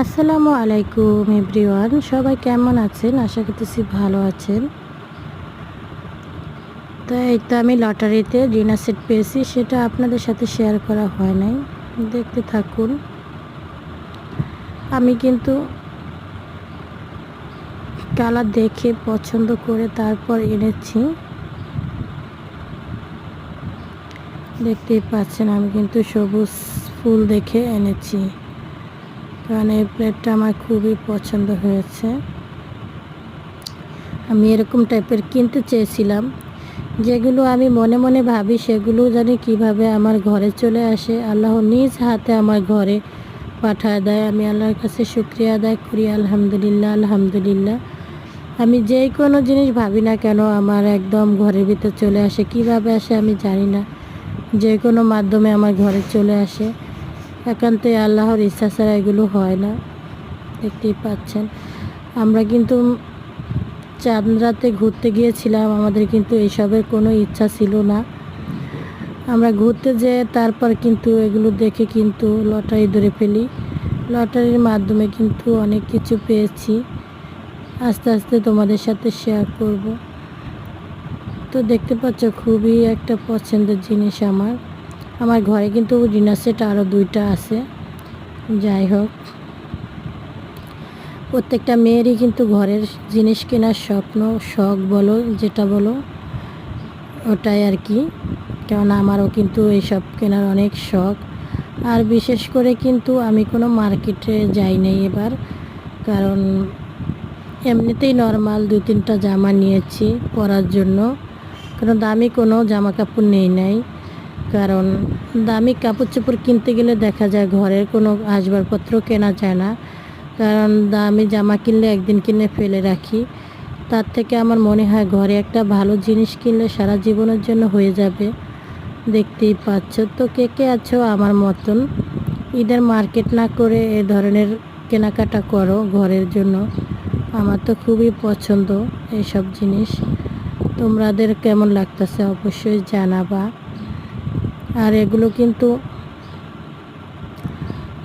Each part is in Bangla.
আসসালামু আলাইকুম এভরিওয়ান, সবাই কেমন আছেন? আশা করতেছি ভালো আছেন। তো এই তো আমি লটারিতে ডিনার সেট পেয়েছি, সেটা আপনাদের সাথে শেয়ার করা হয় নাই, দেখতে থাকুন। আমি কিন্তু কালার দেখে পছন্দ করে তারপর এনেছি। দেখতেই পাচ্ছেন আমি কিন্তু সবুজ ফুল দেখে এনেছি, কারণ এই প্লেটটা আমার খুবই পছন্দ হয়েছে। আমি এরকম টাইপের কিনতে চেয়েছিলাম, যেগুলো আমি মনে মনে ভাবি সেগুলো জানি কিভাবে আমার ঘরে চলে আসে। আল্লাহ নিজ হাতে আমার ঘরে পাঠায় দেয়। আমি আল্লাহর কাছে শুকরিয়া আদায় করি। আলহামদুলিল্লাহ, আলহামদুলিল্লাহ। আমি যেই কোনো জিনিস ভাবি না কেন আমার একদম ঘরের ভিতর চলে আসে। কিভাবে আসে আমি জানি না, যে কোনো মাধ্যমে আমার ঘরে চলে আসে। একান্তই আল্লাহর ইচ্ছা ছাড়া এগুলো হয় না। দেখতেই পাচ্ছেন আমরা কিন্তু চাঁদরাতে ঘুরতে গিয়েছিলাম, আমাদের কিন্তু এসবের কোনো ইচ্ছা ছিল না। আমরা ঘুরতে যেয়ে তারপর কিন্তু এগুলো দেখে কিন্তু লটারি ধরে ফেলি। লটারির মাধ্যমে কিন্তু অনেক কিছু পেয়েছি, আস্তে আস্তে তোমাদের সাথে শেয়ার করব। তো দেখতে পাচ্ছ খুবই একটা পছন্দের জিনিস আমার। আমার ঘরে কিন্তু ডিনার সেট আরও 2টা আছে। যাই হোক, প্রত্যেকটা মেয়েরই কিন্তু ঘরের জিনিস কেনার স্বপ্ন, শখ বলো যেটা বলো, ওটাই আর কি। কারণ আমারও কিন্তু এইসব কেনার অনেক শখ। আর বিশেষ করে কিন্তু আমি কোনো মার্কেটে যাই নাই এবার, কারণ এমনিতেই নর্মাল 2-3টা জামা নিয়েছি পরার জন্য। কারণ দামি কোনো জামা কাপড় নেই নাই, কারণ দামি কাপড় চোপড় কিনতে গেলে দেখা যায় ঘরের কোনো আসবাবপত্র কেনা যায় না। কারণ দামি জামা কিনলে একদিন কিনে ফেলে রাখি, তার থেকে আমার মনে হয় ঘরে একটা ভালো জিনিস কিনলে সারা জীবনের জন্য হয়ে যাবে। দেখতেই পাচ্ছ তো কে কে আছো আমার মতন ঈদের মার্কেট না করে এ ধরনের কেনাকাটা করো ঘরের জন্য। আমার তো খুবই পছন্দ এইসব জিনিস। তোমাদের কেমন লাগতেছে অবশ্যই জানাবা। আর এগুলো কিন্তু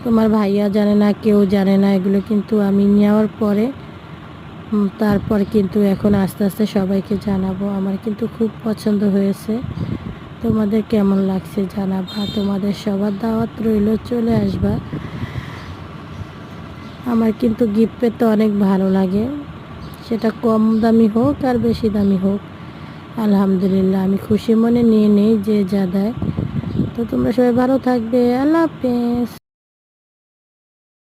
তোমার ভাইয়া জানে না, কেউ জানে না। এগুলো কিন্তু আমি নেওয়ার পরে তারপর কিন্তু এখন আস্তে আস্তে সবাইকে জানাবো। আমার কিন্তু খুব পছন্দ হয়েছে, তোমাদের কেমন লাগছে জানাবা। তোমাদের সবার দাওয়াত রইল, চলে আসবা। আমার কিন্তু গিফট পেতে অনেক ভালো লাগে, সেটা কম দামি হোক আর বেশি দামি হোক। আলহামদুলিল্লাহ, আমি খুশি মনে নিয়ে নেই যে যা দেয়। তো তোমরা সবাই ভালো থাকবে। আল্লাহ হাফেজ।